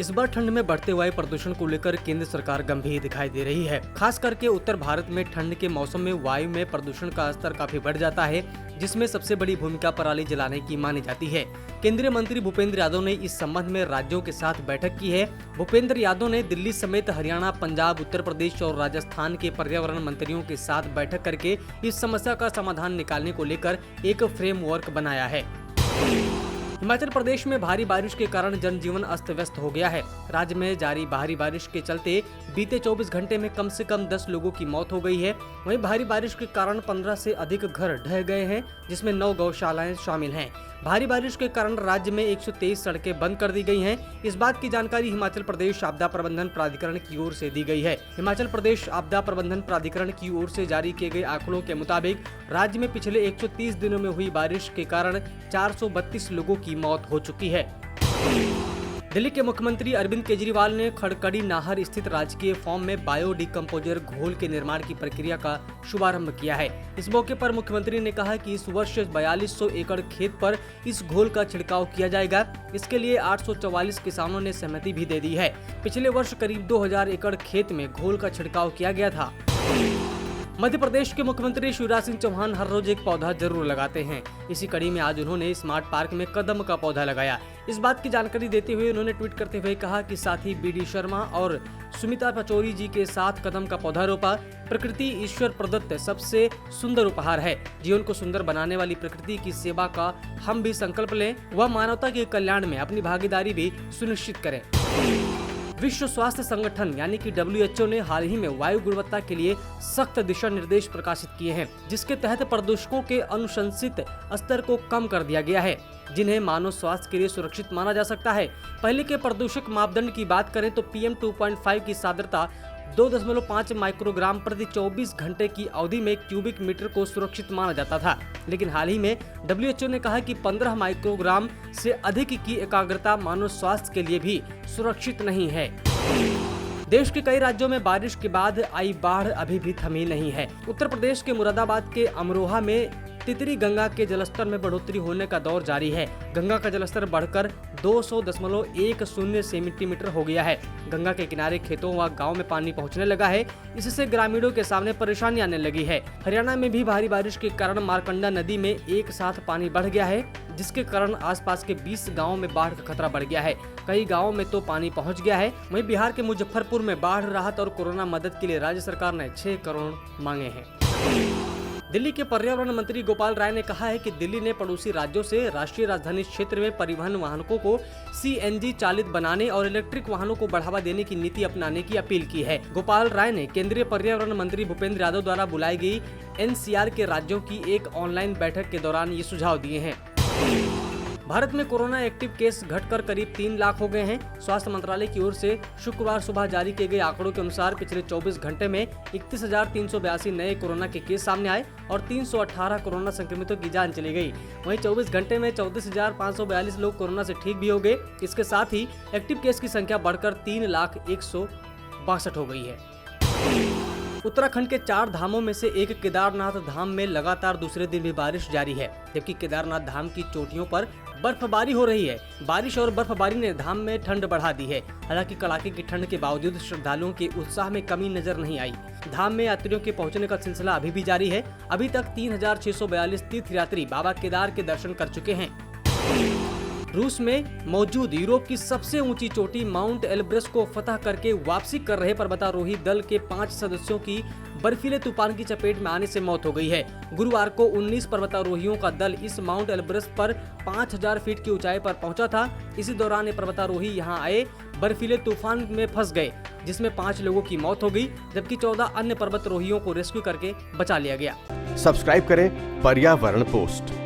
इस बार ठंड में बढ़ते वायु प्रदूषण को लेकर केंद्र सरकार गंभीर दिखाई दे रही है। खास करके उत्तर भारत में ठंड के मौसम में वायु में प्रदूषण का स्तर काफी बढ़ जाता है, जिसमें सबसे बड़ी भूमिका पराली जलाने की मानी जाती है। केंद्रीय मंत्री भूपेंद्र यादव ने इस संबंध में राज्यों के साथ बैठक की है। भूपेंद्र यादव ने दिल्ली समेत हरियाणा, पंजाब, उत्तर प्रदेश और राजस्थान के पर्यावरण मंत्रियों के साथ बैठक करके इस समस्या का समाधान निकालने को लेकर एक फ्रेमवर्क बनाया है। हिमाचल प्रदेश में भारी बारिश के कारण जनजीवन अस्त व्यस्त हो गया है। राज्य में जारी भारी बारिश के चलते बीते 24 घंटे में कम से कम 10 लोगों की मौत हो गई है। वहीं भारी बारिश के कारण 15 से अधिक घर ढह गए हैं, जिसमें 9 गौशालाएं शामिल हैं। भारी बारिश के कारण राज्य में 123 सड़कें बंद कर दी गई हैं। इस बात की जानकारी हिमाचल प्रदेश आपदा प्रबंधन प्राधिकरण की ओर से दी गई है। हिमाचल प्रदेश आपदा प्रबंधन प्राधिकरण की ओर से जारी किए गए आंकड़ों के मुताबिक राज्य में पिछले 130 दिनों में हुई बारिश के कारण 432 लोगों की मौत हो चुकी है। दिल्ली के मुख्यमंत्री अरविंद केजरीवाल ने खड़कड़ी नाहर स्थित राजकीय फार्म में बायो डिकम्पोजर घोल के निर्माण की प्रक्रिया का शुभारंभ किया है। इस मौके पर मुख्यमंत्री ने कहा कि इस वर्ष 4200 एकड़ खेत पर इस घोल का छिड़काव किया जाएगा। इसके लिए 844 किसानों ने सहमति भी दे दी है। पिछले वर्ष करीब 2000 एकड़ खेत में घोल का छिड़काव किया गया था। मध्य प्रदेश के मुख्यमंत्री शिवराज सिंह चौहान हर रोज एक पौधा जरूर लगाते हैं। इसी कड़ी में आज उन्होंने स्मार्ट पार्क में कदम का पौधा लगाया। इस बात की जानकारी देते हुए उन्होंने ट्वीट करते हुए कहा कि साथी बीडी शर्मा और सुमिता पचौरी जी के साथ कदम का पौधा रोपा। प्रकृति ईश्वर प्रदत्त सबसे सुंदर उपहार है। जीवन को सुंदर बनाने वाली प्रकृति की सेवा का हम भी संकल्प लें व मानवता के कल्याण में अपनी भागीदारी भी सुनिश्चित करें। विश्व स्वास्थ्य संगठन यानी कि WHO ने हाल ही में वायु गुणवत्ता के लिए सख्त दिशा निर्देश प्रकाशित किए हैं, जिसके तहत प्रदूषकों के अनुशंसित स्तर को कम कर दिया गया है, जिन्हें मानव स्वास्थ्य के लिए सुरक्षित माना जा सकता है। पहले के प्रदूषक मापदंड की बात करें तो PM 2.5 की सांद्रता 2.5 माइक्रोग्राम प्रति 24 घंटे की अवधि में क्यूबिक मीटर को सुरक्षित माना जाता था, लेकिन हाल ही में WHO ने कहा कि 15 माइक्रोग्राम से अधिक की एकाग्रता मानव स्वास्थ्य के लिए भी सुरक्षित नहीं है। देश के कई राज्यों में बारिश के बाद आई बाढ़ अभी भी थमी नहीं है। उत्तर प्रदेश के मुरादाबाद के अमरोहा में तितरी गंगा के जलस्तर में बढ़ोतरी होने का दौर जारी है। गंगा का जलस्तर बढ़कर 200.10 सेंटीमीटर हो गया है। गंगा के किनारे खेतों व गांव में पानी पहुंचने लगा है। इससे ग्रामीणों के सामने परेशानी आने लगी है। हरियाणा में भी भारी बारिश के कारण मारकंडा नदी में एक साथ पानी बढ़ गया है, जिसके कारण आसपास के 20 गाँव में बाढ़ का खतरा बढ़ गया है। कई गाँव में तो पानी पहुँच गया है। वहीं बिहार के मुजफ्फरपुर में बाढ़ राहत और कोरोना मदद के लिए राज्य सरकार ने 6 करोड़ मांगे हैं। दिल्ली के पर्यावरण मंत्री गोपाल राय ने कहा है कि दिल्ली ने पड़ोसी राज्यों से राष्ट्रीय राजधानी क्षेत्र में परिवहन वाहनों को CNG चालित बनाने और इलेक्ट्रिक वाहनों को बढ़ावा देने की नीति अपनाने की अपील की है। गोपाल राय ने केंद्रीय पर्यावरण मंत्री भूपेंद्र यादव द्वारा बुलाई गई NCR के राज्यों की एक ऑनलाइन बैठक के दौरान ये सुझाव दिए हैं। भारत में कोरोना एक्टिव केस घटकर करीब 3 लाख हो गए हैं। स्वास्थ्य मंत्रालय की ओर से शुक्रवार सुबह जारी किए गए आंकड़ों के अनुसार पिछले 24 घंटे में 31,382 नए कोरोना के केस सामने आए और 318 कोरोना संक्रमितों की जान चली गई। वहीं 24 घंटे में 34,542 लोग कोरोना से ठीक भी हो गए। इसके साथ ही एक्टिव केस की संख्या बढ़कर 3,162,062 हो गई है। उत्तराखंड के 4 धामों में से एक केदारनाथ धाम में लगातार दूसरे दिन भी बारिश जारी है, जबकि केदारनाथ धाम की चोटियों पर बर्फबारी हो रही है। बारिश और बर्फबारी ने धाम में ठंड बढ़ा दी है। हालांकि कड़ाके की ठंड के बावजूद श्रद्धालुओं के उत्साह में कमी नजर नहीं आई। धाम में यात्रियों के पहुंचने का सिलसिला अभी भी जारी है। अभी तक 3,642 तीर्थयात्री बाबा केदार के दर्शन कर चुके हैं। रूस में मौजूद यूरोप की सबसे ऊंची चोटी माउंट एल्ब्रस को फतह करके वापसी कर रहे पर्वतारोही दल के 5 सदस्यों की बर्फीले तूफान की चपेट में आने से मौत हो गई है। गुरुवार को 19 पर्वतारोहियों का दल इस माउंट एल्ब्रस पर 5000 फीट की ऊंचाई पर पहुंचा था। इसी दौरान ये पर्वतारोही यहां आए बर्फीले तूफान में फंस गए, जिसमें 5 लोगों की मौत हो गई, जबकि 14 अन्य पर्वतारोहियों को रेस्क्यू करके बचा लिया गया। सब्सक्राइब करें पर्यावरण पोस्ट।